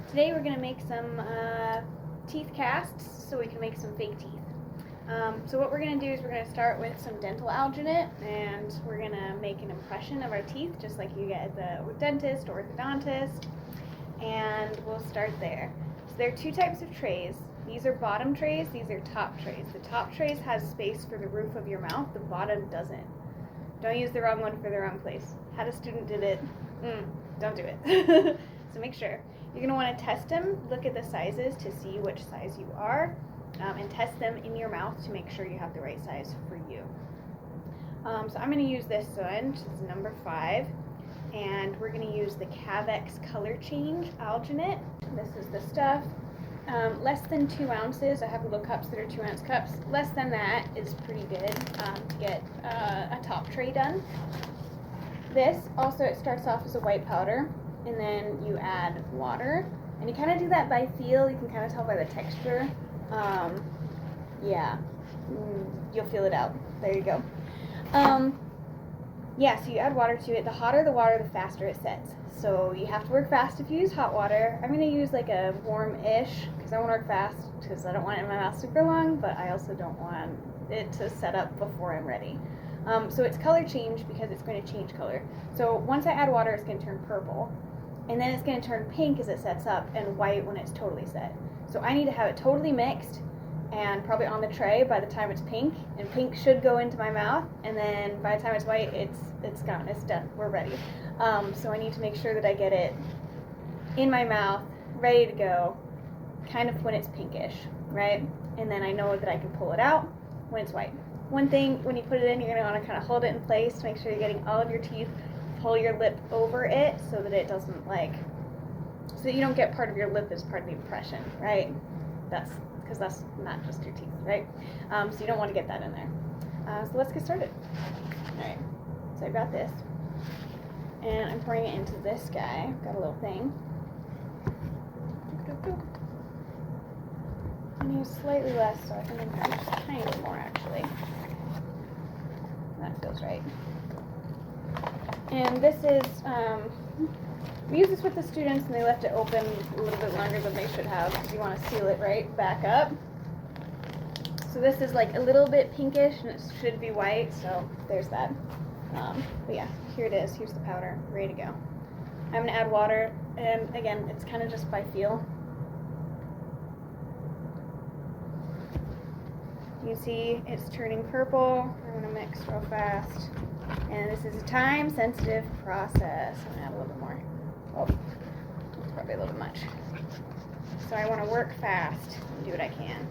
Today we're going to make some teeth casts so we can make some fake teeth. So what we're going to do is we're going to start with some dental alginate, and we're going to make an impression of our teeth just like you get at the dentist or orthodontist, and we'll start there. So there are two types of trays. These are bottom trays, these are top trays. The top trays has space for the roof of your mouth, the bottom doesn't. Don't use the wrong one for the wrong place. Had a student did it. Don't do it. So make sure. You're going to want to test them, look at the sizes to see which size you are, and test them in your mouth to make sure you have the right size for you. So I'm going to use this one, which is number 5, and we're going to use the Cavex Color Change Alginate. This is the stuff. Less than 2 ounces. I have little cups that are 2-ounce cups. Less than that is pretty good to get a top tray done. This also, it starts off as a white powder, and then you add water, and you kind of do that by feel. You can kind of tell by the texture. You'll feel it out. There you go. So you add water to it. The hotter the water, the faster it sets. So you have to work fast if you use hot water. I'm going to use like a warm-ish because I want to work fast because I don't want it in my mouth super long, but I also don't want it to set up before I'm ready. So it's color change because it's going to change color. So once I add water, it's going to turn purple, and then it's going to turn pink as it sets up and white when it's totally set. So I need to have it totally mixed and probably on the tray by the time it's pink, and pink should go into my mouth, and then by the time it's white, it's gone, it's done, we're ready. So I need to make sure that I get it in my mouth, ready to go, kind of when it's pinkish, right? And then I know that I can pull it out when it's white. One thing, when you put it in, you're going to want to kind of hold it in place to make sure you're getting all of your teeth, pull your lip over it so that it doesn't so that you don't get part of your lip as part of the impression, right? That's because that's not just your teeth, right? So you don't want to get that in there. So let's get started. Alright, so I've got this, and I'm pouring it into this guy. Got a little thing. I'm going to use slightly less, so I think I'm going to use just a tiny bit more actually. That feels right. And this is, we use this with the students, and they left it open a little bit longer than they should have because you want to seal it right back up. So this is like a little bit pinkish, and it should be white, so there's that. But yeah, here it is. Here's the powder, ready to go. I'm going to add water, and again, it's kind of just by feel. You can see it's turning purple. I'm going to mix real fast. And this is a time-sensitive process. I'm going to add a little bit more. Oh, that's probably a little bit much. So I want to work fast and do what I can.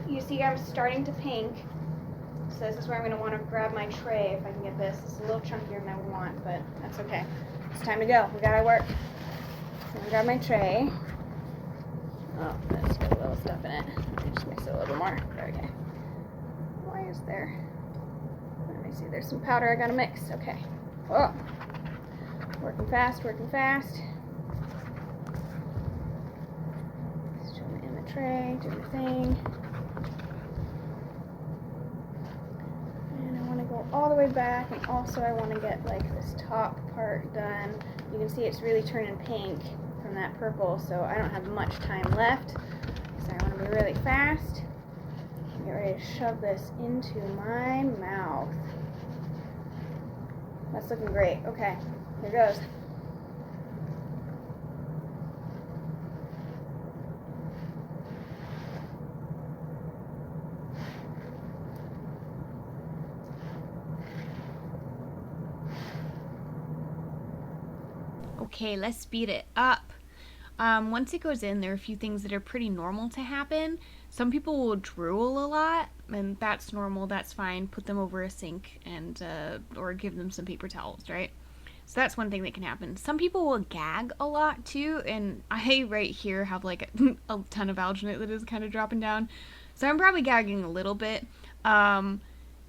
You see I'm starting to pink. So this is where I'm going to want to grab my tray if I can get this. It's a little chunkier than I would want, but that's okay. It's time to go. We gotta work. So I'm going to grab my tray. Oh, that's got a little stuff in it. Let me just mix it a little bit more. There we go. Why is there? Let me see. There's some powder I got to mix. Okay. Oh. Working fast, working fast. Just showing it in the tray, doing the thing. Go all the way back, and also I want to get like this top part done. You can see it's really turning pink from that purple, so I don't have much time left, so I want to be really fast and get ready to shove this into my mouth. That's looking great. Okay, here goes. Okay, let's speed it up. Once it goes in, there are a few things that are pretty normal to happen. Some people will drool a lot, and that's normal, that's fine. Put them over a sink and or give them some paper towels, right? So that's one thing that can happen. Some people will gag a lot too, and I right here have like a ton of alginate that is kind of dropping down. So I'm probably gagging a little bit. And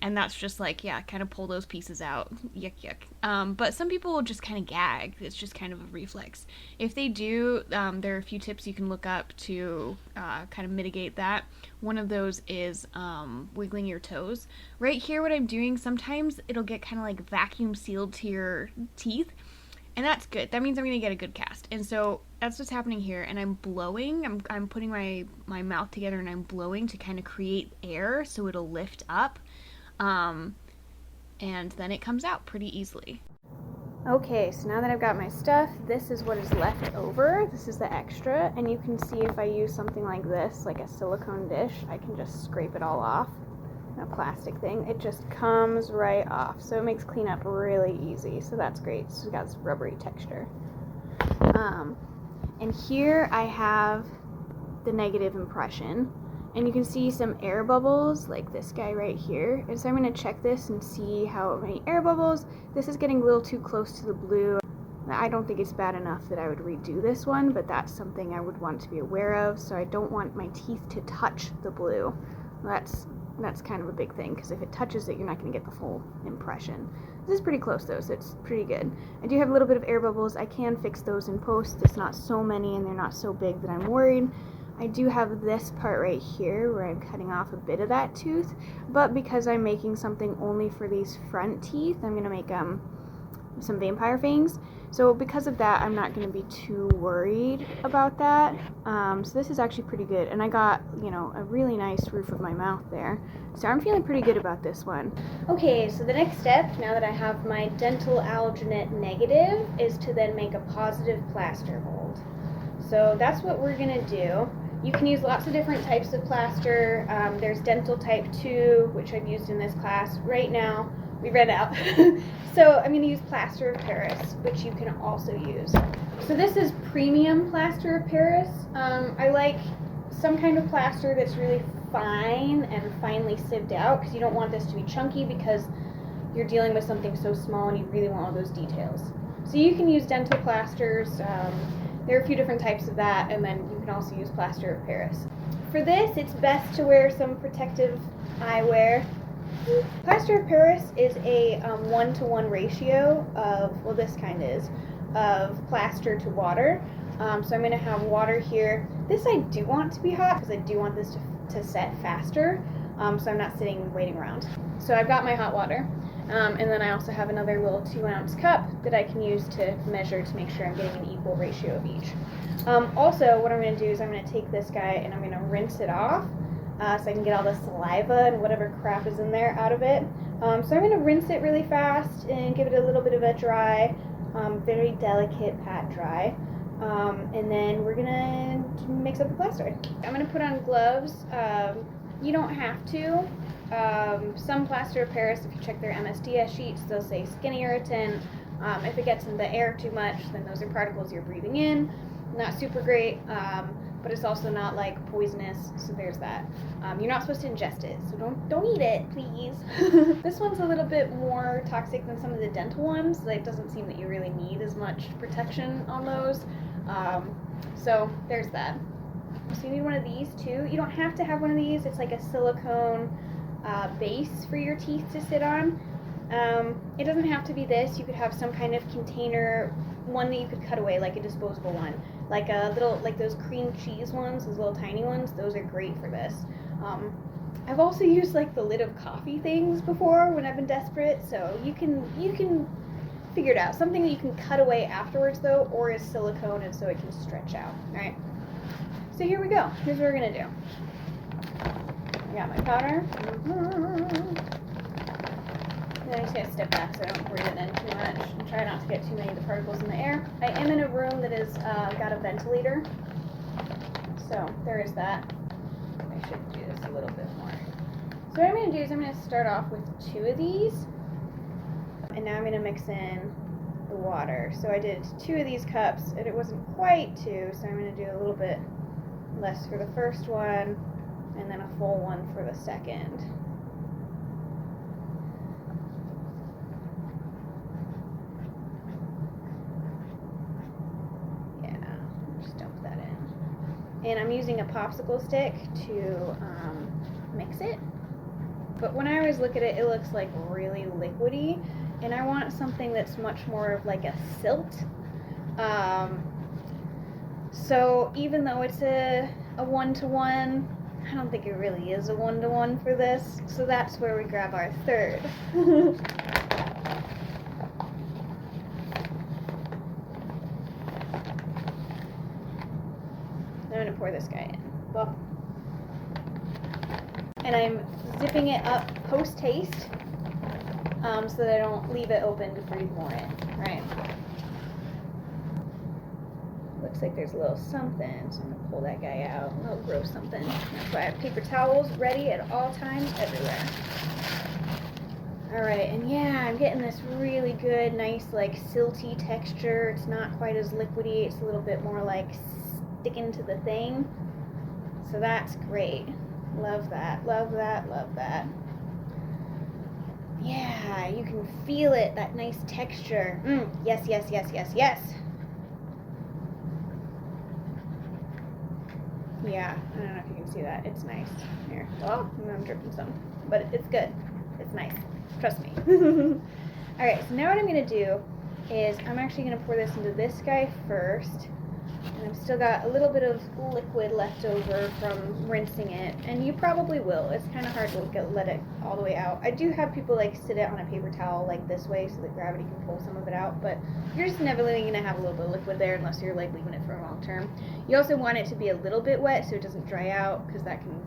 and that's just like, yeah, kind of pull those pieces out. Yuck, yuck. But some people will just kind of gag. It's just kind of a reflex. If they do, there are a few tips you can look up to kind of mitigate that. One of those is wiggling your toes. Right here, what I'm doing, sometimes it'll get kind of like vacuum sealed to your teeth. And that's good. That means I'm going to get a good cast. And so that's what's happening here. And I'm blowing. I'm putting my mouth together and I'm blowing to kind of create air so it'll lift up. And then it comes out pretty easily. Okay, so now that I've got my stuff, this is what is left over. This is the extra. And you can see if I use something like this, like a silicone dish, I can just scrape it all off. A plastic thing, it just comes right off, so it makes cleanup really easy, so that's great. So it's got this rubbery texture. And here I have the negative impression, and you can see some air bubbles like this guy right here, and so I'm going to check this and see how many air bubbles. This is getting a little too close to the blue. I don't think it's bad enough that I would redo this one, but that's something I would want to be aware of, so I don't want my teeth to touch the blue. That's kind of a big thing, because if it touches it, you're not going to get the full impression. This is pretty close though, so it's pretty good. I do have a little bit of air bubbles. I can fix those in post. It's not so many and they're not so big that I'm worried. I do have this part right here where I'm cutting off a bit of that tooth, but because I'm making something only for these front teeth, I'm going to make some vampire fangs. So because of that, I'm not going to be too worried about that. So this is actually pretty good. And I got, a really nice roof of my mouth there. So I'm feeling pretty good about this one. Okay, so the next step, now that I have my dental alginate negative, is to then make a positive plaster mold. So that's what we're going to do. You can use lots of different types of plaster. There's dental type 2, which I've used in this class. Right now, we read out. So I'm going to use plaster of Paris, which you can also use. So this is premium plaster of Paris. I like some kind of plaster that's really fine and finely sieved out, because you don't want this to be chunky because you're dealing with something so small and you really want all those details. So you can use dental plasters. There are a few different types of that, and then you can also use plaster of Paris. For this, it's best to wear some protective eyewear. Plaster of Paris is a 1-to-1 ratio of, well, this kind is, of plaster to water. So I'm going to have water here. This I do want to be hot because I do want this to set faster, so I'm not sitting waiting around. So I've got my hot water, and then I also have another little 2-ounce cup that I can use to measure to make sure I'm getting an equal ratio of each. Also, what I'm going to do is I'm going to take this guy and I'm going to rinse it off, so I can get all the saliva and whatever crap is in there out of it. So I'm going to rinse it really fast and give it a little bit of a dry, very delicate pat dry. And then we're going to mix up the plaster. I'm going to put on gloves. You don't have to. Some plaster of Paris, if you check their MSDS sheets, they'll say skin irritant. If it gets in the air too much, then those are particles you're breathing in. Not super great. But it's also not like poisonous, so there's that. You're not supposed to ingest it, so don't eat it, please. This one's a little bit more toxic than some of the dental ones. It doesn't seem that you really need as much protection on those. So there's that. So you need one of these too. You don't have to have one of these. It's like a silicone base for your teeth to sit on. It doesn't have to be this. You could have some kind of container, one that you could cut away, like a disposable one. Like a little, like those cream cheese ones, those little tiny ones, those are great for this. I've also used like the lid of coffee things before when I've been desperate, so you can figure it out. Something that you can cut away afterwards though, or is silicone and so it can stretch out, alright? So here we go. Here's what we're gonna do. I got my powder. Then I'm just going to step back so I don't breathe it in too much and try not to get too many of the particles in the air. I am in a room that is got a ventilator, so there is that. I should do this a little bit more. So what I'm going to do is I'm going to start off with 2 of these, and now I'm going to mix in the water. So I did 2 of these cups, and it wasn't quite 2, so I'm going to do a little bit less for the first one, and then a full one for the second. And I'm using a popsicle stick to mix it. But when I always look at it, it looks like really liquidy, and I want something that's much more of like a silt. So even though it's a one-to-one, I don't think it really is a one-to-one for this. So that's where we grab our third. I'm gonna pour this guy in. Well, and I'm zipping it up post-haste so that I don't leave it open to breathe more in, right? Looks like there's a little something, so I'm gonna pull that guy out. A little gross something. That's why I have paper towels ready at all times, everywhere. Alright, and yeah, I'm getting this really good, nice, like, silty texture. It's not quite as liquidy. It's a little bit more, like, sticking to the thing. So that's great. Love that, love that, love that. Yeah, you can feel it, that nice texture. Yes, yes, yes, yes, yes. Yeah, I don't know if you can see that. It's nice. Here. Oh, I'm dripping some. But it's good. It's nice. Trust me. Alright, so now what I'm going to do is I'm actually going to pour this into this guy first. And I've still got a little bit of liquid left over from rinsing it. And you probably will. It's kind of hard to let it all the way out. I do have people like sit it on a paper towel like this way so that gravity can pull some of it out. But you're just inevitably going to have a little bit of liquid there unless you're like leaving it for a long term. You also want it to be a little bit wet so it doesn't dry out, because that can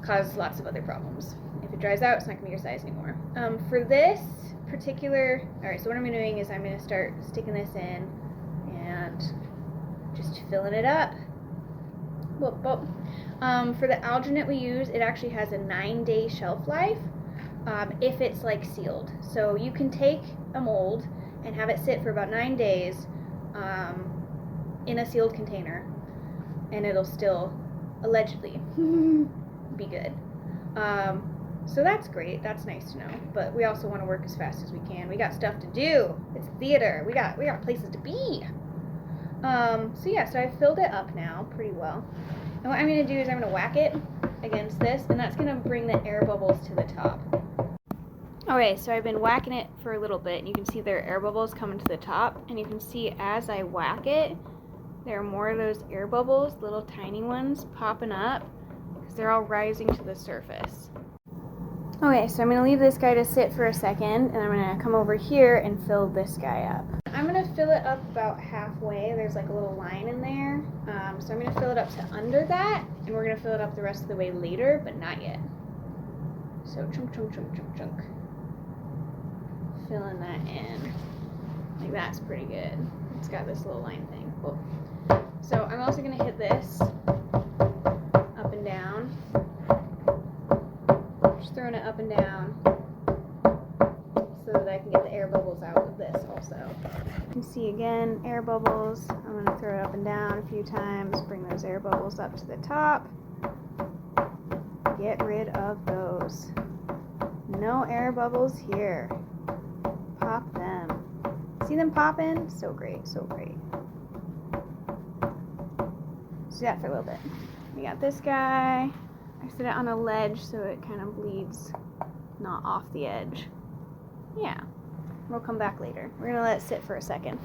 cause lots of other problems. If it dries out, it's not going to be your size anymore. For this particular, alright, so what I'm doing is I'm going to start sticking this in and just filling it up. Whoop, whoop. For the alginate we use, it actually has a 9-day shelf life if it's like sealed. So you can take a mold and have it sit for about 9 days in a sealed container, and it'll still allegedly be good. So that's great. That's nice to know. But we also want to work as fast as we can. We got stuff to do. It's theater. We got places to be. So yeah, so I filled it up now pretty well. And what I'm going to do is I'm going to whack it against this, and that's going to bring the air bubbles to the top. Okay, so I've been whacking it for a little bit, and you can see there are air bubbles coming to the top, and you can see as I whack it, there are more of those air bubbles, little tiny ones, popping up, because they're all rising to the surface. Okay, so I'm going to leave this guy to sit for a second, and I'm going to come over here and fill this guy up. I'm going to fill it up about halfway. There's like a little line in there. So I'm going to fill it up to under that, and we're going to fill it up the rest of the way later, but not yet. So chunk, chunk, chunk, chunk, chunk. Filling that in. Like that's pretty good. It's got this little line thing. Cool. So I'm also going to hit this up and down. Just throwing it up and down so that I can get the air bubbles out of this also. You can see again, air bubbles. I'm going to throw it up and down a few times, bring those air bubbles up to the top. Get rid of those. No air bubbles here. Pop them. See them popping? So great, so great. So that for a little bit. We got this guy. I set it on a ledge so it kind of bleeds not off the edge. Yeah, we'll come back later. We're gonna let it sit for a second.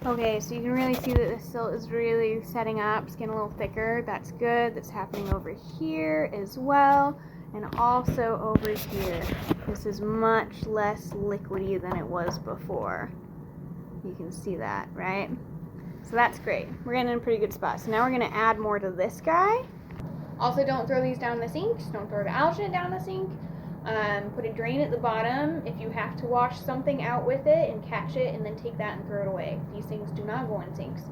Okay, so you can really see that the silt is really setting up. It's getting a little thicker. That's good. That's happening over here as well, and also over here. This is much less liquidy than it was before. You can see that, right? So that's great. We're getting in a pretty good spot. So now we're gonna add more to this guy. Also, don't throw these down the sink. Just don't throw the alginate down the sink. Put a drain at the bottom if you have to wash something out with it, and catch it and then take that and throw it away. These things do not go in sinks.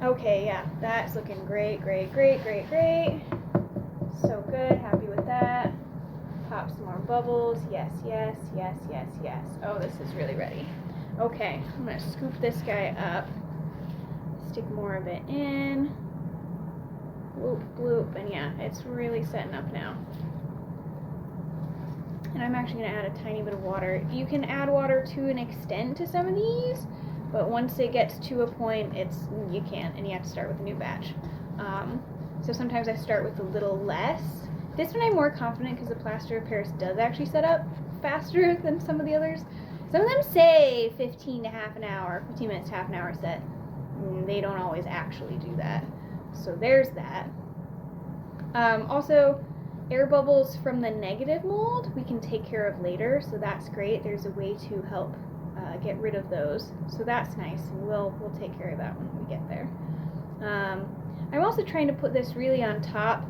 Okay, yeah, that's looking great, great, great, great, great. So good, happy with that. Pop some more bubbles. Yes, yes, yes, yes, yes. Oh, this is really ready. Okay, I'm gonna scoop this guy up. Stick more of it in. Bloop, bloop, and yeah, it's really setting up now. And I'm actually going to add a tiny bit of water. You can add water to an extent to some of these, but once it gets to a point, you can't, and you have to start with a new batch. So sometimes I start with a little less, This one I'm more confident because the plaster of Paris does actually set up faster than some of the others. Some of them say 15 to half an hour, 15 minutes to half an hour set. They don't always actually do that. So there's that. Also, air bubbles from the negative mold we can take care of later, so that's great. There's a way to help get rid of those, so that's nice, and we'll take care of that when we get there. I'm also trying to put this really on top.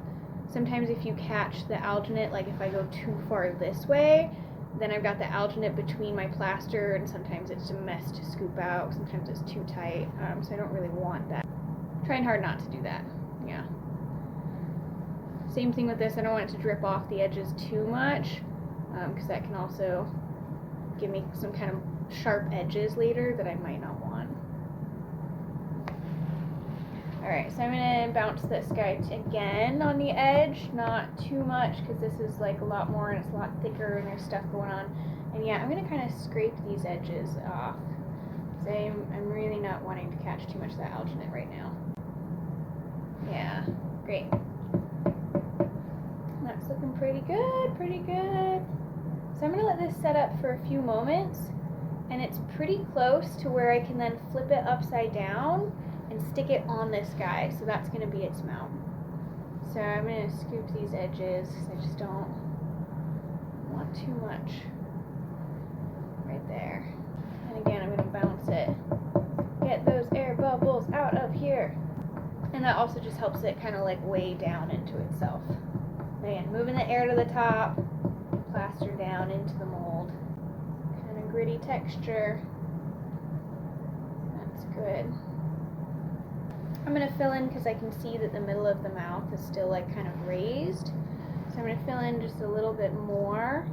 Sometimes if you catch the alginate, like if I go too far this way, then I've got the alginate between my plaster, and sometimes it's a mess to scoop out, sometimes it's too tight, so I don't really want that. Trying hard not to do that, yeah. Same thing with this, I don't want it to drip off the edges too much, because that can also give me some kind of sharp edges later that I might not want. Alright, so I'm going to bounce this guy again on the edge, not too much because this is like a lot more and it's a lot thicker and there's stuff going on. And yeah, I'm going to kind of scrape these edges off because I'm really not wanting to catch too much of that alginate right now. Yeah, great. That's looking pretty good, pretty good. So I'm going to let this set up for a few moments, and it's pretty close to where I can then flip it upside down and stick it on this guy, so that's going to be its mount. So I'm going to scoop these edges because I just don't want too much right there. And again, I'm going to bounce it. Get those air bubbles out of here. And that also just helps it kind of like weigh down into itself. Again, moving the air to the top, plaster down into the mold. Kind of gritty texture. That's good. I'm going to fill in because I can see that the middle of the mouth is still like kind of raised. So I'm going to fill in just a little bit more,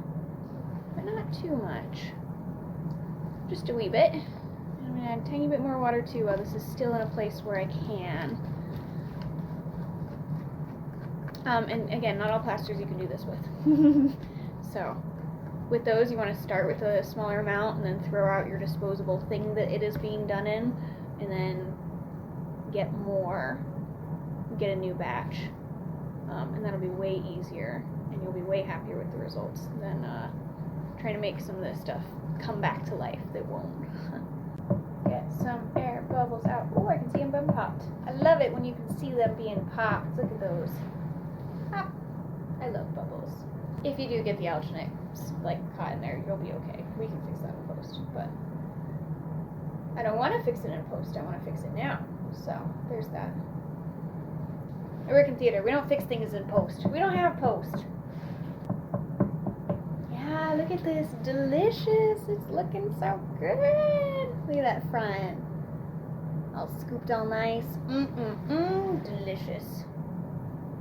but not too much. Just a wee bit. And I'm going to add a tiny bit more water too while this is still in a place where I can. And again, not all plasters you can do this with. So with those, you want to start with a smaller amount and then throw out your disposable thing that it is being done in, and then get more, get a new batch, and that'll be way easier, and you'll be way happier with the results than trying to make some of this stuff come back to life that won't. Get some air bubbles out. Oh, I can see them being popped. I love it when you can see them being popped. Look at those. Ah, I love bubbles. If you do get the alginate like caught in there, you'll be okay. We can fix that in post, but I don't want to fix it in post. I want to fix it now. So there's that. I work in theater. We don't fix things in post. We don't have post. Yeah, look at this. Delicious. It's looking so good. Look at that front. All scooped all nice. Delicious.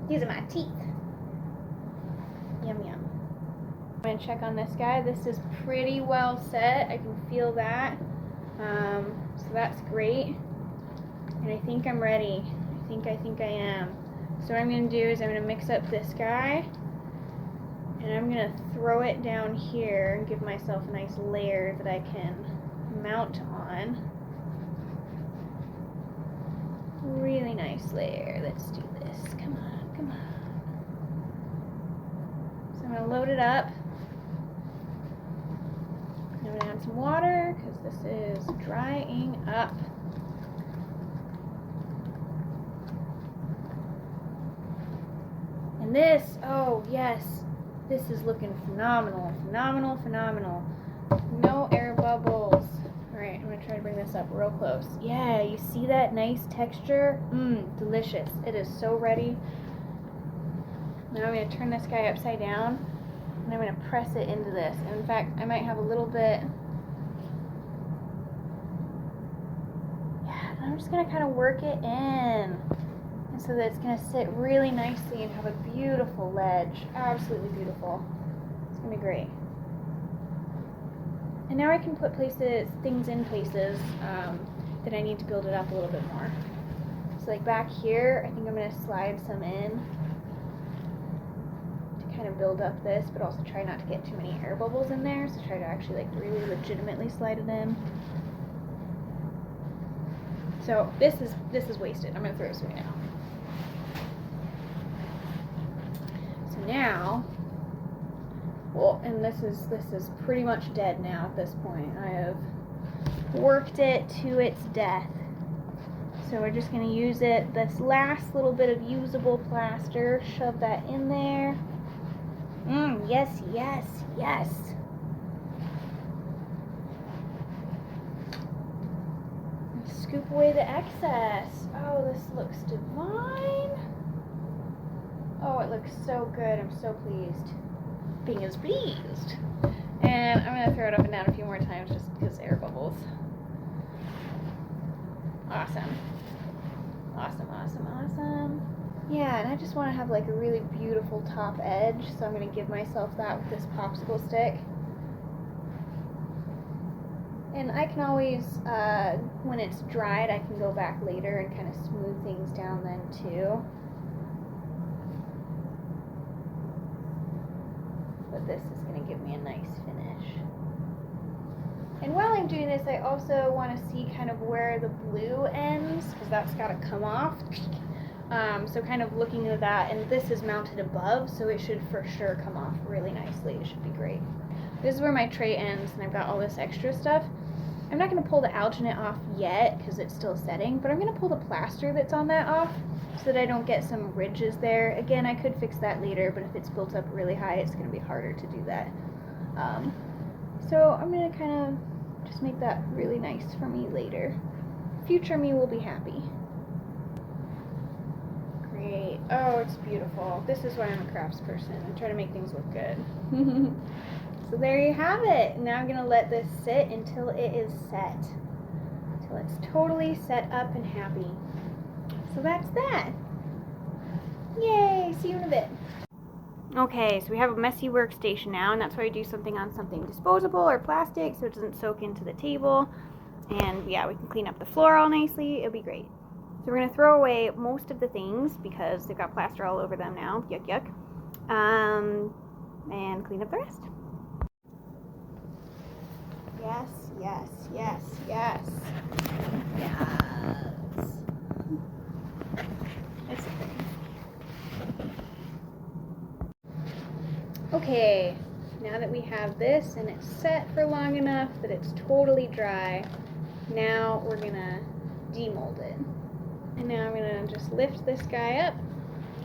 These are my teeth. Yum, yum. I'm going to check on this guy. This is pretty well set. I can feel that. So that's great. And I think I'm ready. I think I am. So what I'm going to do is I'm going to mix up this guy. And I'm going to throw it down here and give myself a nice layer that I can mount on. Really nice layer. Let's do this. Come on, come on. So I'm going to load it up. I'm going to add some water because this is drying up. And this, oh yes, this is looking phenomenal, phenomenal, phenomenal. No air bubbles. Alright, I'm going to try to bring this up real close. Yeah, you see that nice texture? Delicious. It is so ready. Now I'm going to turn this guy upside down, and I'm going to press it into this. And in fact, I might have a little bit. Yeah, and I'm just going to kind of work it in. And so that it's going to sit really nicely and have a beautiful ledge. Absolutely beautiful. It's going to be great. And now I can put things in places that I need to build it up a little bit more. So like back here, I think I'm going to slide some in to kind of build up this, but also try not to get too many air bubbles in there. So try to actually like really legitimately slide it in. So this is wasted. I'm going to throw this away now. So now, well, and this is pretty much dead now at this point. I have worked it to its death. So we're just going to use it, this last little bit of usable plaster, shove that in there. Yes, yes, yes. Scoop away the excess. Oh, this looks divine. Oh, it looks so good. I'm so pleased. Being pleased. And I'm going to throw it up and down a few more times just because air bubbles. Awesome. Awesome, awesome, awesome. Yeah, and I just want to have like a really beautiful top edge, so I'm going to give myself that with this popsicle stick. And I can always, when it's dried, I can go back later and kind of smooth things down then too. But this is going to give me a nice finish. And while I'm doing this, I also want to see kind of where the blue ends, because that's got to come off. So kind of looking at that, and this is mounted above, so it should for sure come off really nicely. It should be great. This is where my tray ends, and I've got all this extra stuff. I'm not going to pull the alginate off yet, because it's still setting, but I'm going to pull the plaster that's on that off, so that I don't get some ridges there. Again, I could fix that later, but if it's built up really high, it's going to be harder to do that. So I'm going to kind of just make that really nice for me later. Future me will be happy. Great. Oh, it's beautiful. This is why I'm a crafts person. I try to make things look good. So there you have it. Now I'm going to let this sit until it is set. Until it's totally set up and happy. So that's that. Yay! See you in a bit. Okay, so we have a messy workstation now, and that's why we do something on something disposable or plastic so it doesn't soak into the table. And yeah, we can clean up the floor all nicely. It'll be great. So we're going to throw away most of the things because they've got plaster all over them now. Yuck, yuck. And clean up the rest. Yes, yes, yes, yes. Yes. It's okay. Okay, now that we have this and it's set for long enough that it's totally dry, now we're gonna demold it. And now I'm gonna just lift this guy up.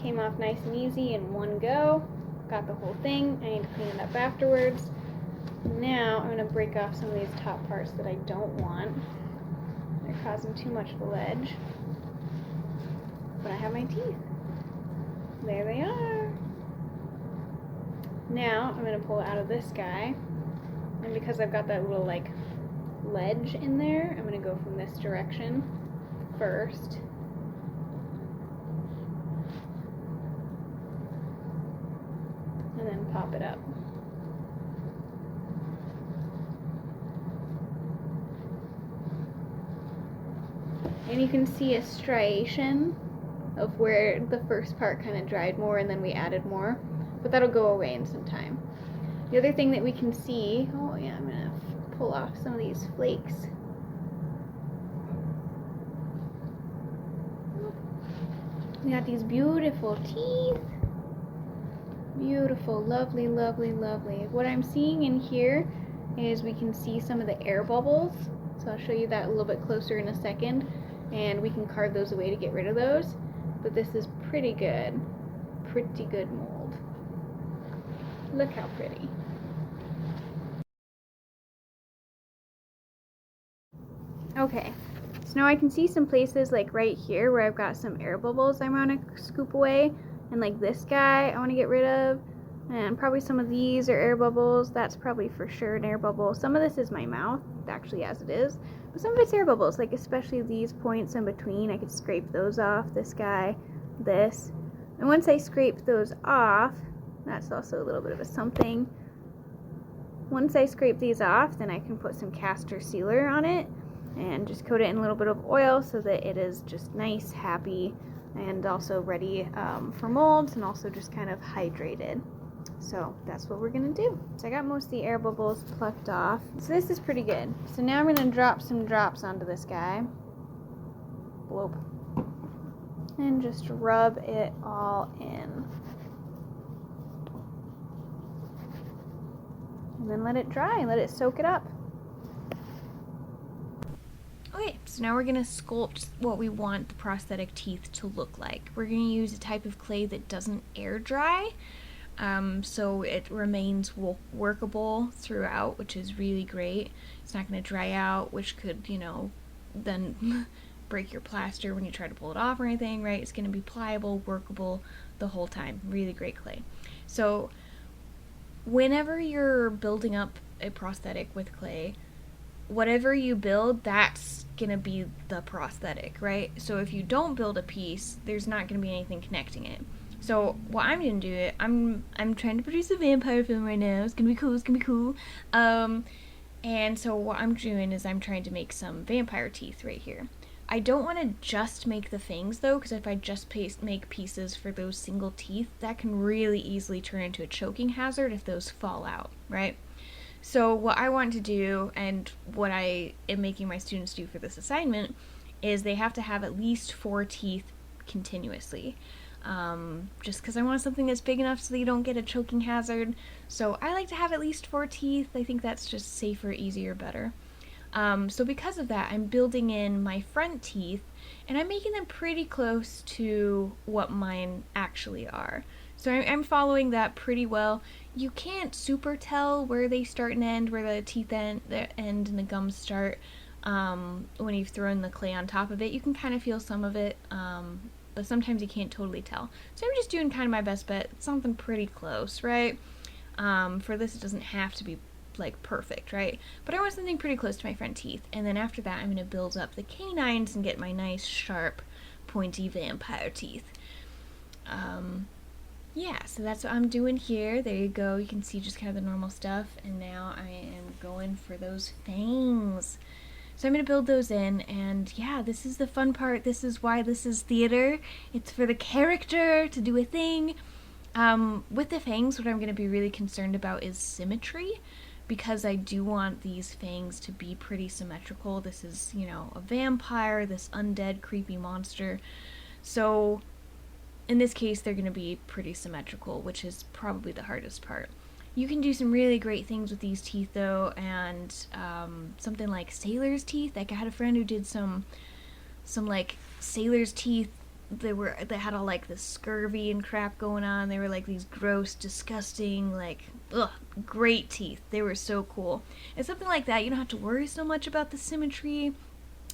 Came off nice and easy in one go. Got the whole thing. I need to clean it up afterwards. Now I'm gonna break off some of these top parts that I don't want. They're causing too much of a ledge. But I have my teeth. There they are. Now I'm going to pull it out of this guy, and because I've got that little like ledge in there, I'm going to go from this direction first. And then pop it up. And you can see a striation of where the first part kind of dried more and then we added more. But that'll go away in some time. The other thing that we can see, oh yeah, I'm gonna pull off some of these flakes. We got these beautiful teeth. Beautiful, lovely, lovely, lovely. What I'm seeing in here is we can see some of the air bubbles. So I'll show you that a little bit closer in a second. And we can carve those away to get rid of those. But this is pretty good. Pretty good mold. Look how pretty. Okay, so now I can see some places like right here where I've got some air bubbles I want to scoop away, and like this guy I want to get rid of, and probably some of these are air bubbles. That's probably for sure an air bubble. Some of this is my mouth, actually, as it is, but some of it's air bubbles, like especially these points in between. I could scrape those off, this guy, this, and once I scrape those off, that's also a little bit of a something. Once I scrape these off, then I can put some castor sealer on it and just coat it in a little bit of oil so that it is just nice, happy, and also ready for molds, and also just kind of hydrated. So that's what we're gonna do. So I got most of the air bubbles plucked off. So this is pretty good. So now I'm gonna drop some drops onto this guy. Bloop. And just rub it all in. and then let it dry and let it soak it up. Okay, so now we're going to sculpt what we want the prosthetic teeth to look like. We're going to use a type of clay that doesn't air dry, so it remains workable throughout, which is really great. It's not going to dry out, which could, then break your plaster when you try to pull it off or anything, right? It's going to be pliable, workable the whole time. Really great clay. So whenever you're building up a prosthetic with clay, whatever you build, that's gonna be the prosthetic, right? So if you don't build a piece, there's not gonna be anything connecting it. So what I'm gonna do, I'm trying to produce a vampire film right now. It's gonna be cool. And so what I'm doing is I'm trying to make some vampire teeth right here. I don't want to just make the fangs though, because if I just make pieces for those single teeth, that can really easily turn into a choking hazard if those fall out, right? So what I want to do, and what I am making my students do for this assignment, is they have to have at least 4 teeth continuously. Just because I want something that's big enough so that you don't get a choking hazard. So I like to have at least 4 teeth. I think that's just safer, easier, better. So because of that, I'm building in my front teeth, and I'm making them pretty close to what mine actually are. So I'm following that pretty well. You can't super tell where they start and end, where the teeth end and the gums start, when you've thrown the clay on top of it. You can kind of feel some of it, but sometimes you can't totally tell. So I'm just doing kind of my best bet. Something pretty close, right? For this, it doesn't have to be like perfect, right? But I want something pretty close to my front teeth. And then after that, I'm going to build up the canines and get my nice, sharp, pointy vampire teeth. Yeah, so that's what I'm doing here. There you go. You can see just kind of the normal stuff. And now I am going for those fangs. So I'm going to build those in, and yeah, this is the fun part. This is why this is theater. It's for the character to do a thing. With the fangs, what I'm going to be really concerned about is symmetry, because I do want these fangs to be pretty symmetrical. This is, a vampire, this undead, creepy monster. So in this case, they're going to be pretty symmetrical, which is probably the hardest part. You can do some really great things with these teeth, though, and something like sailor's teeth. Like, I had a friend who did some like sailor's teeth. They had all like this scurvy and crap going on. They were like these gross, disgusting, like, great teeth. They were so cool. And something like that, you don't have to worry so much about the symmetry,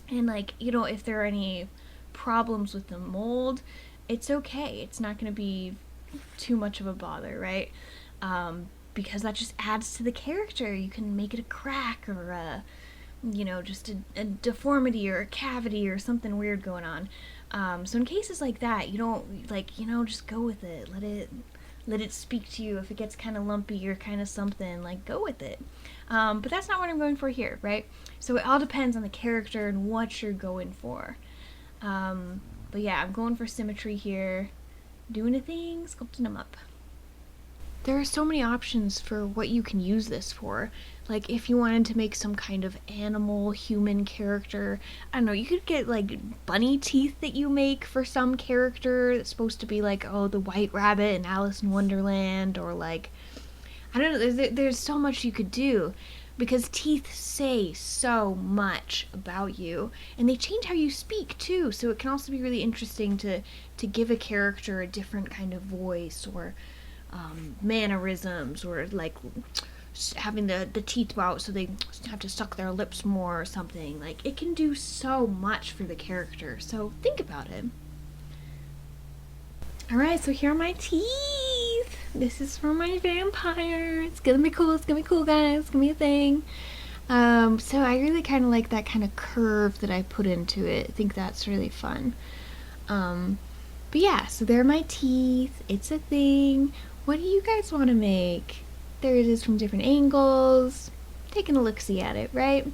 and like, if there are any problems with the mold, it's okay. It's not going to be too much of a bother, right? Because that just adds to the character. You can make it a crack, or just a deformity or a cavity or something weird going on. So in cases like that, you don't just go with it. Let it speak to you. If it gets kind of lumpy or kind of something, like, go with it. But that's not what I'm going for here, right? So it all depends on the character and what you're going for. But yeah, I'm going for symmetry here, doing a thing, sculpting them up. There are so many options for what you can use this for. Like, if you wanted to make some kind of animal, human character, I don't know, you could get like bunny teeth that you make for some character that's supposed to be like, the White Rabbit in Alice in Wonderland, or like, I don't know, there's so much you could do. Because teeth say so much about you, and they change how you speak too, so it can also be really interesting to give a character a different kind of voice, or mannerisms, or like having the teeth out so they have to suck their lips more or something. Like, it can do so much for the character, so think about it. Alright, so here are my teeth. This is for my vampire. It's gonna be cool, guys. It's gonna be a thing. So I really kind of like that kind of curve that I put into it. I think that's really fun. But yeah, so they're my teeth. It's a thing. What do you guys want to make? There it is from different angles. Taking a look-see at it, right?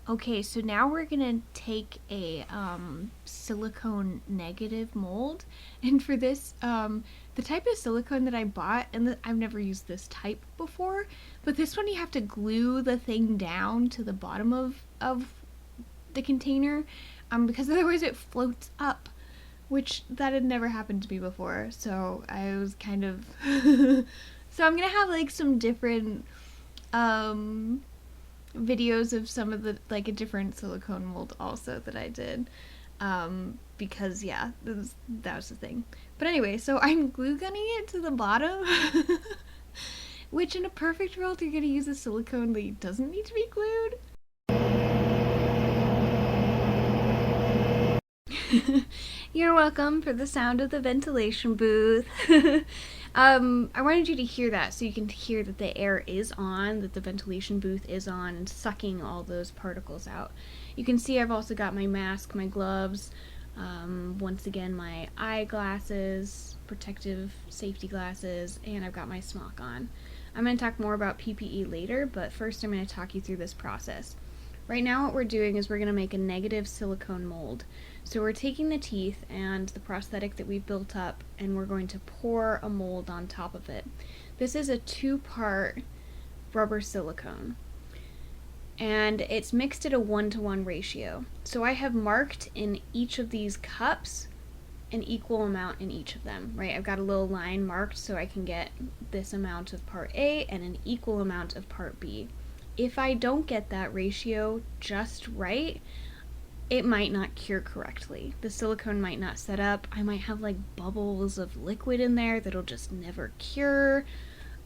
Okay, so now we're gonna take a silicone negative mold, and for this, the type of silicone that I bought, and I've never used this type before, but this one you have to glue the thing down to the bottom of the container, because otherwise it floats up, which that had never happened to me before, so I was kind of so I'm gonna have like some different videos of some of the, like, a different silicone mold also that I did. Because yeah, that was the thing. But anyway, so I'm glue gunning it to the bottom. Which in a perfect world you're gonna use a silicone that doesn't need to be glued. You're welcome for the sound of the ventilation booth. I wanted you to hear that so you can hear that the air is on, that the ventilation booth is on, and sucking all those particles out. You can see I've also got my mask, my gloves, once again my eyeglasses, protective safety glasses, and I've got my smock on. I'm going to talk more about PPE later, but first I'm going to talk you through this process. Right now what we're doing is we're going to make a negative silicone mold. So we're taking the teeth and the prosthetic that we've built up, and we're going to pour a mold on top of it. This is a 2-part rubber silicone, and it's mixed at a 1-to-1 ratio. So I have marked in each of these cups an equal amount in each of them, right? I've got a little line marked so I can get this amount of part A and an equal amount of part B. If I don't get that ratio just right, it might not cure correctly. The silicone might not set up. I might have like bubbles of liquid in there that'll just never cure,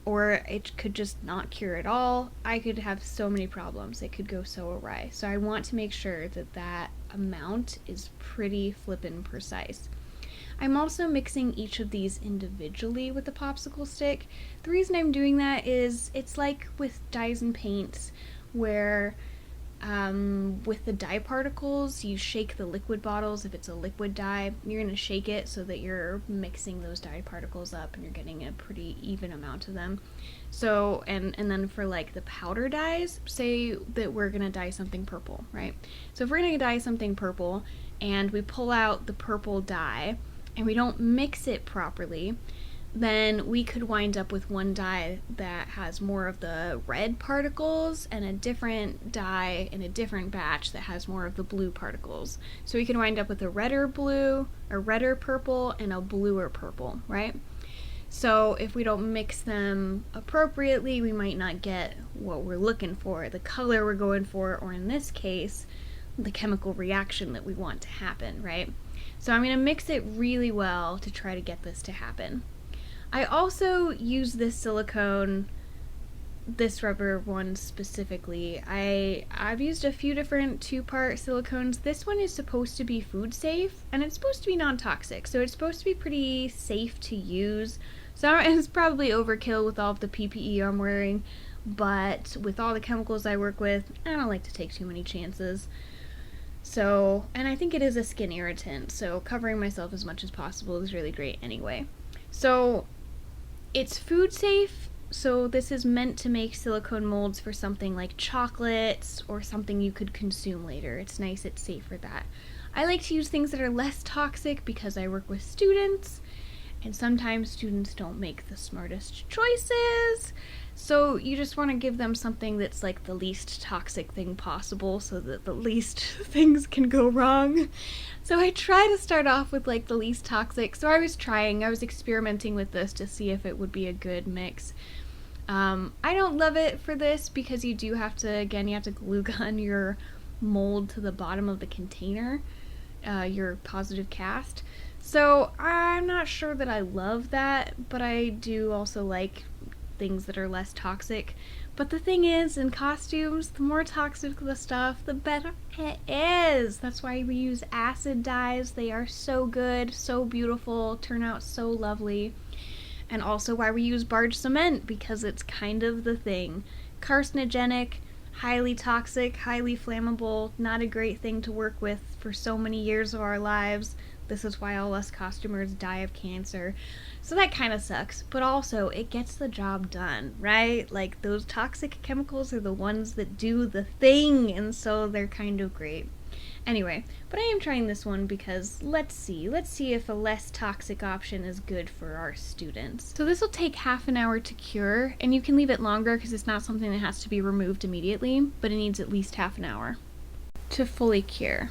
or it could just not cure at all. I could have so many problems. It could go so awry. So I want to make sure that that amount is pretty flippin' precise. I'm also mixing each of these individually with the popsicle stick. The reason I'm doing that is it's like with dyes and paints where with the dye particles, you shake the liquid bottles. If it's a liquid dye, you're going to shake it so that you're mixing those dye particles up and you're getting a pretty even amount of them. So, and then for like the powder dyes, say that we're going to dye something purple, right? So if we're going to dye something purple and we pull out the purple dye and we don't mix it properly, then we could wind up with one dye that has more of the red particles and a different dye in a different batch that has more of the blue particles. So we can wind up with a redder blue, a redder purple, and a bluer purple, right? So if we don't mix them appropriately, we might not get what we're looking for, the color we're going for, or in this case, the chemical reaction that we want to happen, right? So I'm going to mix it really well to try to get this to happen. I also use this silicone, this rubber one specifically. I've used a few different 2-part silicones. This one is supposed to be food safe, and it's supposed to be non-toxic, so it's supposed to be pretty safe to use. So it's probably overkill with all of the PPE I'm wearing, but with all the chemicals I work with, I don't like to take too many chances. So, and I think it is a skin irritant, so covering myself as much as possible is really great anyway. So it's food safe, so this is meant to make silicone molds for something like chocolates or something you could consume later. It's nice, it's safe for that. I like to use things that are less toxic because I work with students, and sometimes students don't make the smartest choices. So you just want to give them something that's like the least toxic thing possible so that the least things can go wrong. So I try to start off with like the least toxic. So I was experimenting with this to see if it would be a good mix. I don't love it for this because you do have to, again, you have to glue gun your mold to the bottom of the container, your positive cast. So I'm not sure that I love that, but I do also like things that are less toxic. But the thing is, in costumes, the more toxic the stuff, the better it is. That's why we use acid dyes. They are so good, so beautiful, turn out so lovely. And also why we use barge cement, because it's kind of the thing. Carcinogenic, highly toxic, highly flammable, not a great thing to work with for so many years of our lives. This is why all us costumers die of cancer. So that kind of sucks, but also it gets the job done, right? Like those toxic chemicals are the ones that do the thing, and so they're kind of great. Anyway, but I am trying this one because let's see if a less toxic option is good for our students. So this will take half an hour to cure, and you can leave it longer because it's not something that has to be removed immediately, but it needs at least half an hour to fully cure.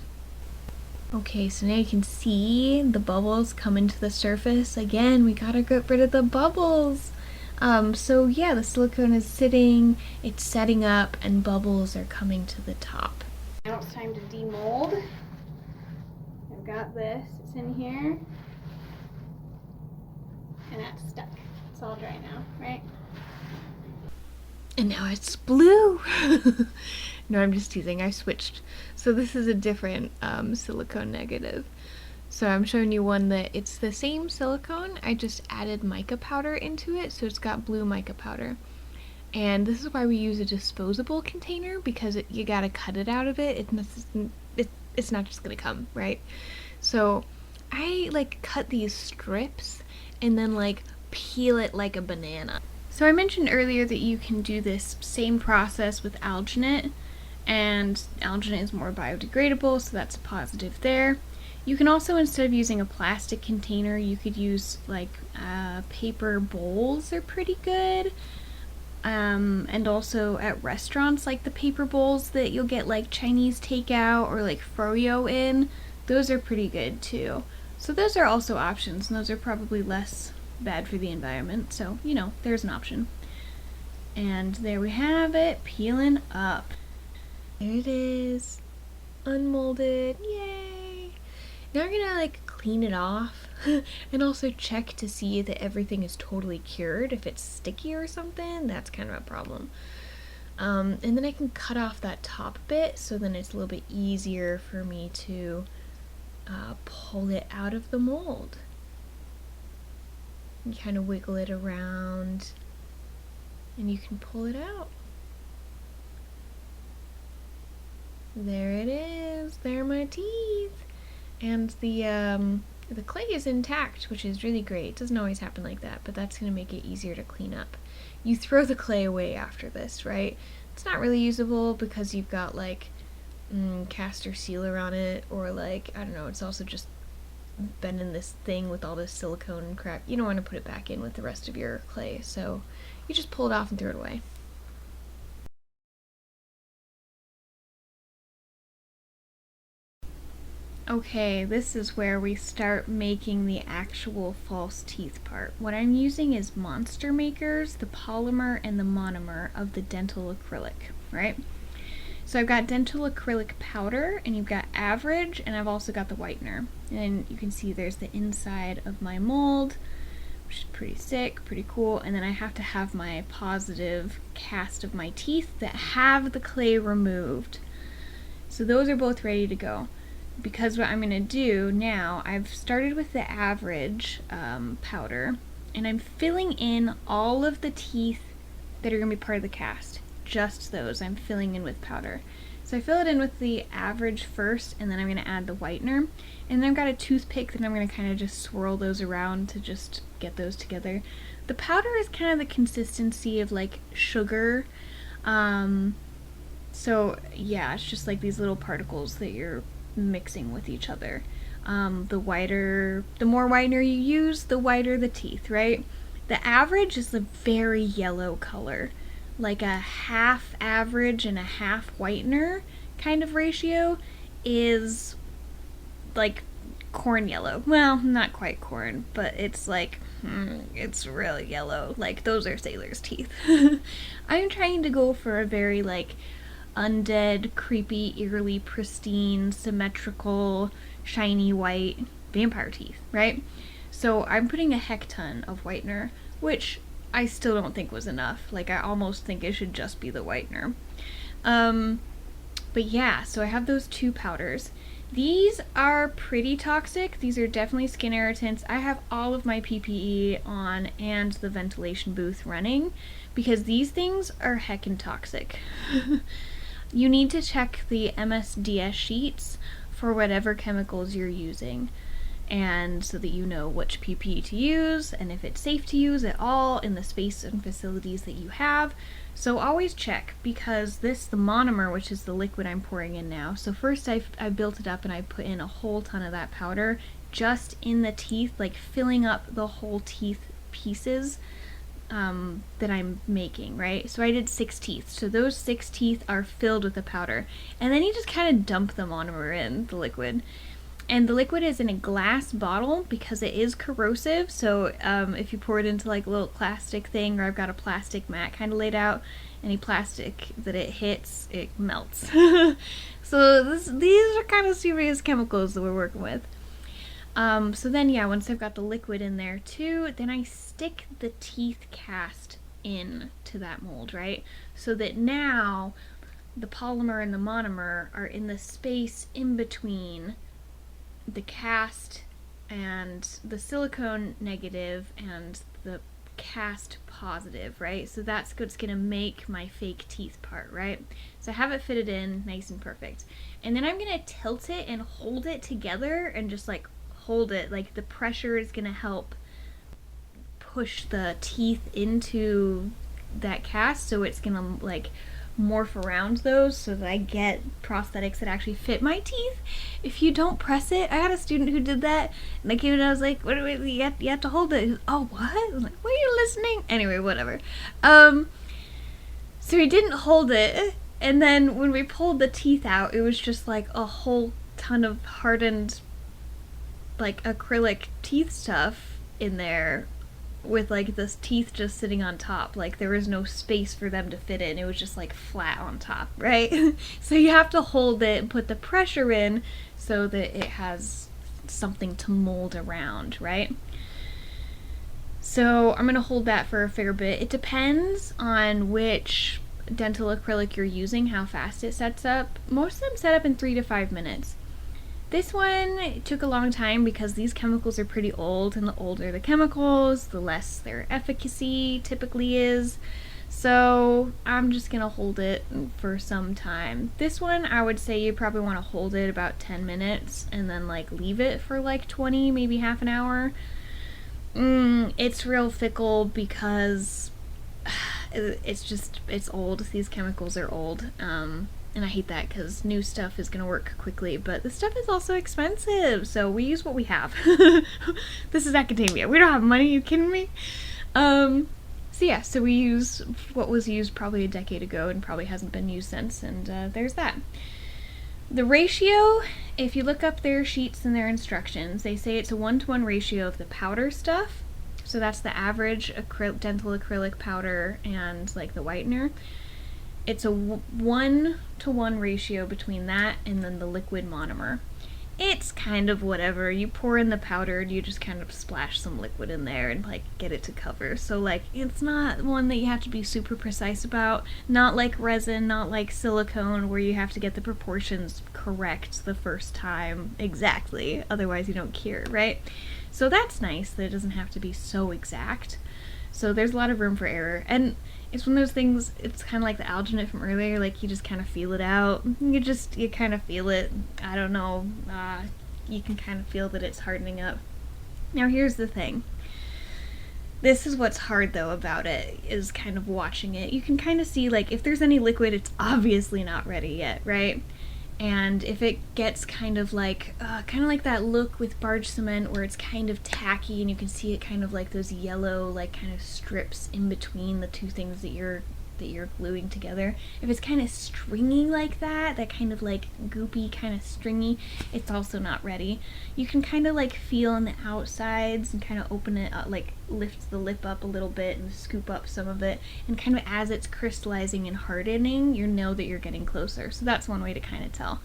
Okay, so now you can see the bubbles coming to the surface. Again, we gotta get rid of the bubbles. So yeah, the silicone is sitting, it's setting up, and bubbles are coming to the top. Now it's time to demold. I've got this, it's in here, and that's stuck. It's all dry now, right? And now it's blue. No, I'm just teasing, I switched. So this is a different silicone negative. So I'm showing you one that it's the same silicone, I just added mica powder into it, so it's got blue mica powder. And this is why we use a disposable container, because you gotta cut it out of it. It's not just gonna come, right? So I like cut these strips and then like peel it like a banana. So I mentioned earlier that you can do this same process with alginate, and alginate is more biodegradable, so that's a positive there. You can also, instead of using a plastic container, you could use like paper bowls are pretty good. And also at restaurants, like the paper bowls that you'll get like Chinese takeout or like froyo in, those are pretty good too. So those are also options, and those are probably less bad for the environment, so you know, there's an option. And there we have it, peeling up. There it is, unmolded, yay! Now we're gonna like clean it off and also check to see that everything is totally cured. If it's sticky or something, that's kind of a problem. And then I can cut off that top bit, so then it's a little bit easier for me to pull it out of the mold. You kind of wiggle it around and you can pull it out. There it is, there are my teeth. And the clay is intact, which is really great. It doesn't always happen like that, but that's going to make it easier to clean up. You throw the clay away after this, right? It's not really usable because you've got like castor sealer on it, or like, I don't know, it's also just been in this thing with all this silicone and crap. You don't want to put it back in with the rest of your clay, so you just pull it off and throw it away. Okay, this is where we start making the actual false teeth part. What I'm using is Monster Makers, the polymer and the monomer of the dental acrylic, right? So I've got dental acrylic powder, and you've got average, and I've also got the whitener. And you can see there's the inside of my mold, which is pretty sick, pretty cool. And then I have to have my positive cast of my teeth that have the clay removed. So those are both ready to go. Because what I'm going to do now, I've started with the average powder, and I'm filling in all of the teeth that are going to be part of the cast. Just those I'm filling in with powder. So I fill it in with the average first, and then I'm going to add the whitener. And then I've got a toothpick that I'm going to kind of just swirl those around to just get those together. The powder is kind of the consistency of like sugar. So yeah, it's just like these little particles that you're mixing with each other. The more whitener you use, the whiter the teeth, right? The average is a very yellow color, like a half average and a half whitener kind of ratio is like corn yellow. Well, not quite corn, but it's like, it's really yellow. Like those are sailor's teeth. I'm trying to go for a very like undead, creepy, eerily pristine, symmetrical, shiny white vampire teeth, right? So I'm putting a heck ton of whitener, which I still don't think was enough. Like I almost think it should just be the whitener. But yeah, so I have those two powders. These are pretty toxic. These are definitely skin irritants. I have all of my PPE on and the ventilation booth running because these things are heckin' toxic. You need to check the MSDS sheets for whatever chemicals you're using, and so that you know which PPE to use and if it's safe to use at all in the space and facilities that you have. So always check, because the monomer, which is the liquid I'm pouring in now, so first I built it up and I put in a whole ton of that powder just in the teeth, like filling up the whole teeth pieces that I'm making, right? So I did 6 teeth. So those 6 teeth are filled with the powder. And then you just kind of dump the monomer in, the liquid. And the liquid is in a glass bottle because it is corrosive. So if you pour it into like a little plastic thing, or I've got a plastic mat kind of laid out, any plastic that it hits, it melts. So these are kind of serious chemicals that we're working with. So then, yeah, once I've got the liquid in there too, then I stick the teeth cast in to that mold, right? So that now the polymer and the monomer are in the space in between the cast and the silicone negative and the cast positive, right? So that's what's gonna make my fake teeth part, right? So I have it fitted in nice and perfect. And then I'm gonna tilt it and hold it together and just like hold it. Like the pressure is gonna help push the teeth into that cast, so it's gonna like morph around those so that I get prosthetics that actually fit my teeth. If you don't press it, I had a student who did that, and I came in and I was like, "What? You have to hold it." He was, "Oh, what?" I was like, "Were you listening?" Anyway, whatever. So he didn't hold it, and then when we pulled the teeth out, it was just like a whole ton of hardened, like acrylic teeth stuff in there, with like this teeth just sitting on top. Like there was no space for them to fit in. It was just like flat on top, right? So you have to hold it and put the pressure in so that it has something to mold around, right? So I'm gonna hold that for a fair bit. It depends on which dental acrylic you're using, how fast it sets up. Most of them set up in 3 to 5 minutes. This one took a long time because these chemicals are pretty old, and the older the chemicals, the less their efficacy typically is. So I'm just gonna hold it for some time. This one, I would say you probably want to hold it about 10 minutes and then like leave it for like 20, maybe half an hour. It's real fickle because it's old. These chemicals are old. And I hate that because new stuff is going to work quickly, but the stuff is also expensive, so we use what we have. This is academia. We don't have money, you kidding me? So yeah, so we use what was used probably a decade ago and probably hasn't been used since, and there's that. The ratio, if you look up their sheets and their instructions, they say it's a 1-to-1 ratio of the powder stuff. So that's the average dental acrylic powder and like the whitener. It's a 1-to-1 ratio between that and then the liquid monomer. It's kind of whatever. You pour in the powder and you just kind of splash some liquid in there and like get it to cover. So like it's not one that you have to be super precise about. Not like resin, not like silicone where you have to get the proportions correct the first time exactly. Otherwise you don't cure, right? So that's nice that it doesn't have to be so exact. So there's a lot of room for error. And it's one of those things, it's kind of like the alginate from earlier, like you just kind of feel it out. You kind of feel it. I don't know. You can kind of feel that it's hardening up. Now here's the thing. This is what's hard though about it, is kind of watching it. You can kind of see like if there's any liquid, it's obviously not ready yet, right? And if it gets kind of like that look with barge cement where it's kind of tacky and you can see it kind of like those yellow like kind of strips in between the two things that you're gluing together. If it's kind of stringy like that kind of like goopy kind of stringy, it's also not ready. You can kind of like feel on the outsides and kind of open it up, like lift the lip up a little bit and scoop up some of it, and kind of as it's crystallizing and hardening, you know that you're getting closer. So that's one way to kind of tell.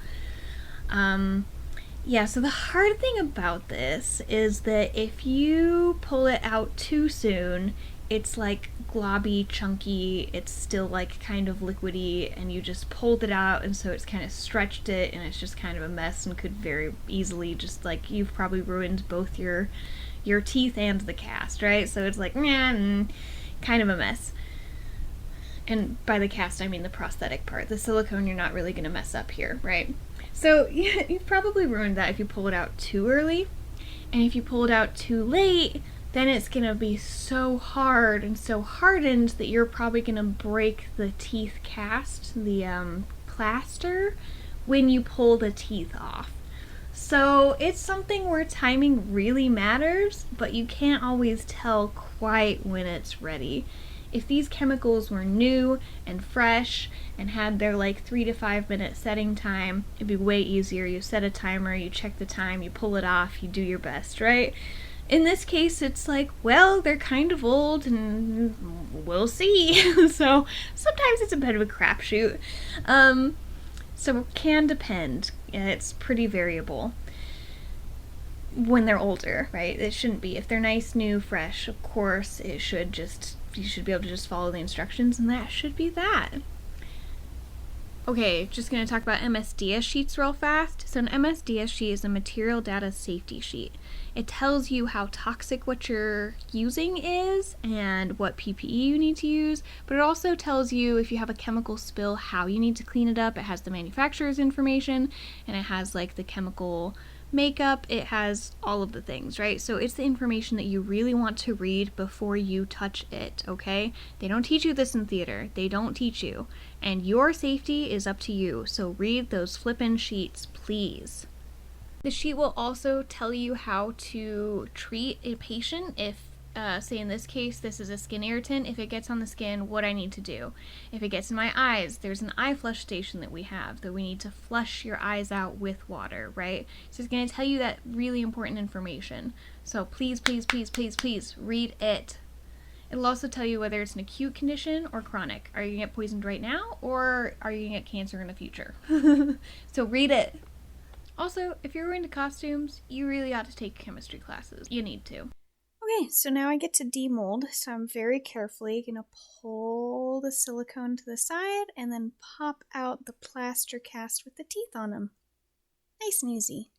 Yeah, so the hard thing about this is that if you pull it out too soon, it's like globby, chunky, it's still like kind of liquidy, and you just pulled it out, and so it's kind of stretched it, and it's just kind of a mess and could very easily just like, you've probably ruined both your teeth and the cast, right? So it's like, kind of a mess. And by the cast, I mean the prosthetic part. The silicone, you're not really going to mess up here, right? So yeah, you've probably ruined that if you pull it out too early. And if you pull it out too late, then it's going to be so hard and so hardened that you're probably going to break the teeth cast, the plaster, when you pull the teeth off. So it's something where timing really matters, but you can't always tell quite when it's ready. If these chemicals were new and fresh and had their like 3 to 5 minute setting time, it'd be way easier. You set a timer, you check the time, you pull it off, you do your best, right? In this case, it's like, well, they're kind of old and we'll see. So sometimes it's a bit of a crapshoot. So it can depend. It's pretty variable when they're older, right? It shouldn't be. If they're nice, new, fresh, of course, you should be able to just follow the instructions, and that should be that. Okay, just going to talk about MSDS sheets real fast. So an MSDS sheet is a material data safety sheet. It tells you how toxic what you're using is and what PPE you need to use, but it also tells you if you have a chemical spill, how you need to clean it up. It has the manufacturer's information, and it has like the chemical makeup, it has all of the things, right? So it's the information that you really want to read before you touch it, okay? They don't teach you this in theater. They don't teach you. And your safety is up to you. So read those flippin' sheets, please. The sheet will also tell you how to treat a patient if, say in this case, this is a skin irritant. If it gets on the skin, what I need to do. If it gets in my eyes, there's an eye flush station that we have that we need to flush your eyes out with water, right? So it's going to tell you that really important information. So please, please, please, please, please read it. It'll also tell you whether it's an acute condition or chronic. Are you going to get poisoned right now, or are you going to get cancer in the future? So read it. Also, if you're into costumes, you really ought to take chemistry classes. You need to. Okay, so now I get to demold, so I'm very carefully going to pull the silicone to the side and then pop out the plaster cast with the teeth on them. Nice and easy.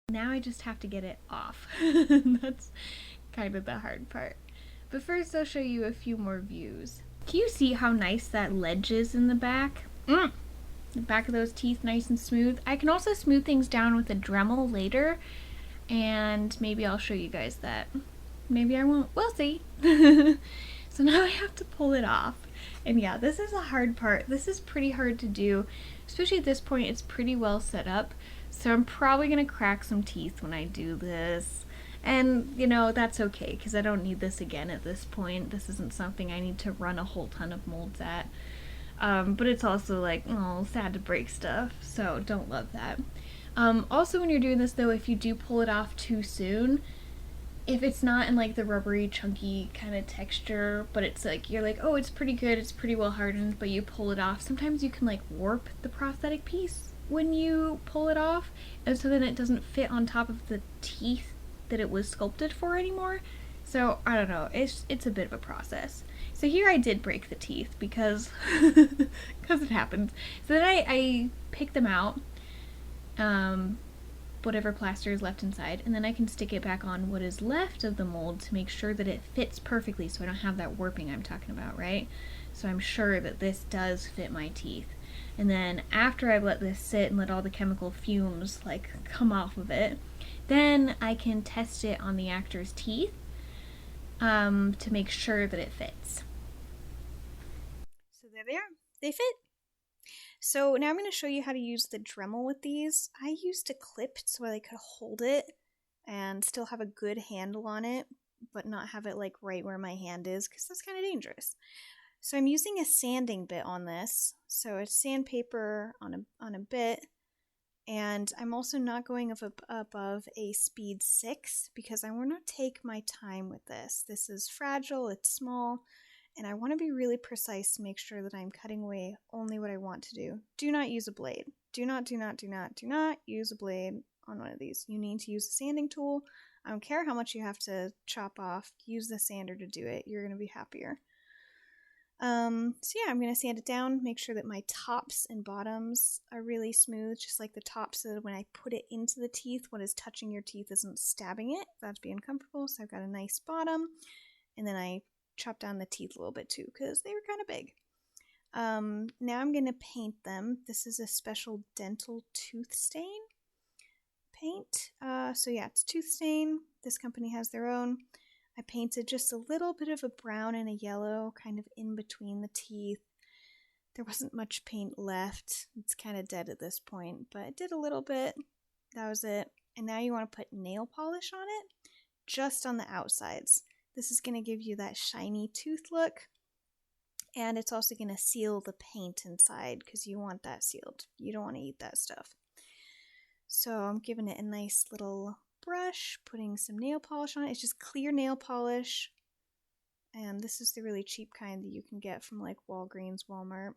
Now I just have to get it off. That's kind of the hard part. But first I'll show you a few more views. Can you see how nice that ledge is in the back? The back of those teeth nice and smooth. I can also smooth things down with a Dremel later, and maybe I'll show you guys that. Maybe I won't. We'll see. So now I have to pull it off. And yeah, this is a hard part. This is pretty hard to do, especially at this point. It's pretty well set up, so I'm probably gonna crack some teeth when I do this. And, you know, that's okay, because I don't need this again at this point. This isn't something I need to run a whole ton of molds at. But it's also like, oh, sad to break stuff, so don't love that. Also, when you're doing this, though, if you do pull it off too soon, if it's not in like the rubbery, chunky kind of texture, but it's like, you're like, oh, it's pretty good, it's pretty well hardened, but you pull it off, sometimes you can like warp the prosthetic piece when you pull it off, and so then it doesn't fit on top of the teeth that it was sculpted for anymore. So I don't know, it's a bit of a process. So here I did break the teeth because it happens. So then I pick them out, whatever plaster is left inside, and then I can stick it back on what is left of the mold to make sure that it fits perfectly, so I don't have that warping I'm talking about, right? So I'm sure that this does fit my teeth. And then after I've let this sit and let all the chemical fumes like come off of it, then I can test it on the actor's teeth to make sure that it fits. So there they are. They fit. So now I'm going to show you how to use the Dremel with these. I used a clip so I could hold it and still have a good handle on it, but not have it like right where my hand is, because that's kind of dangerous. So I'm using a sanding bit on this. So it's sandpaper on a bit. And I'm also not going above a speed 6 because I want to take my time with this. This is fragile, it's small, and I want to be really precise to make sure that I'm cutting away only what I want to do. Do not use a blade. Do not use a blade on one of these. You need to use a sanding tool. I don't care how much you have to chop off. Use the sander to do it. You're going to be happier. So yeah, I'm going to sand it down, make sure that my tops and bottoms are really smooth, just like the top, so that when I put it into the teeth, what is touching your teeth isn't stabbing it. That'd be uncomfortable, so I've got a nice bottom, and then I chop down the teeth a little bit too, because they were kind of big. Now I'm going to paint them. This is a special dental tooth stain paint. So yeah, it's tooth stain. This company has their own. I painted just a little bit of a brown and a yellow kind of in between the teeth. There wasn't much paint left. It's kind of dead at this point, but I did a little bit. That was it. And now you want to put nail polish on it, just on the outsides. This is going to give you that shiny tooth look. And it's also going to seal the paint inside because you want that sealed. You don't want to eat that stuff. So I'm giving it a nice little brush, putting some nail polish on it. It's just clear nail polish. And this is the really cheap kind that you can get from like Walgreens, Walmart.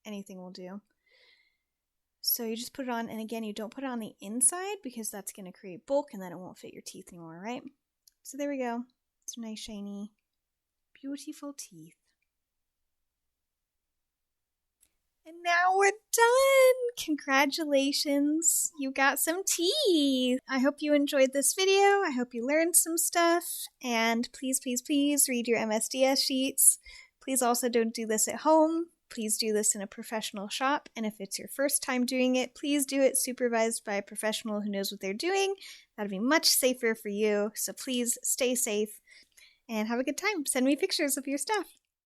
Anything will do. So you just put it on, and again, you don't put it on the inside because that's going to create bulk and then it won't fit your teeth anymore, right? So there we go. It's nice, shiny, beautiful teeth. And now we're done! Congratulations! You got some teeth! I hope you enjoyed this video. I hope you learned some stuff. And please, please, please read your MSDS sheets. Please also don't do this at home. Please do this in a professional shop. And if it's your first time doing it, please do it supervised by a professional who knows what they're doing. That'll be much safer for you. So please stay safe and have a good time. Send me pictures of your stuff.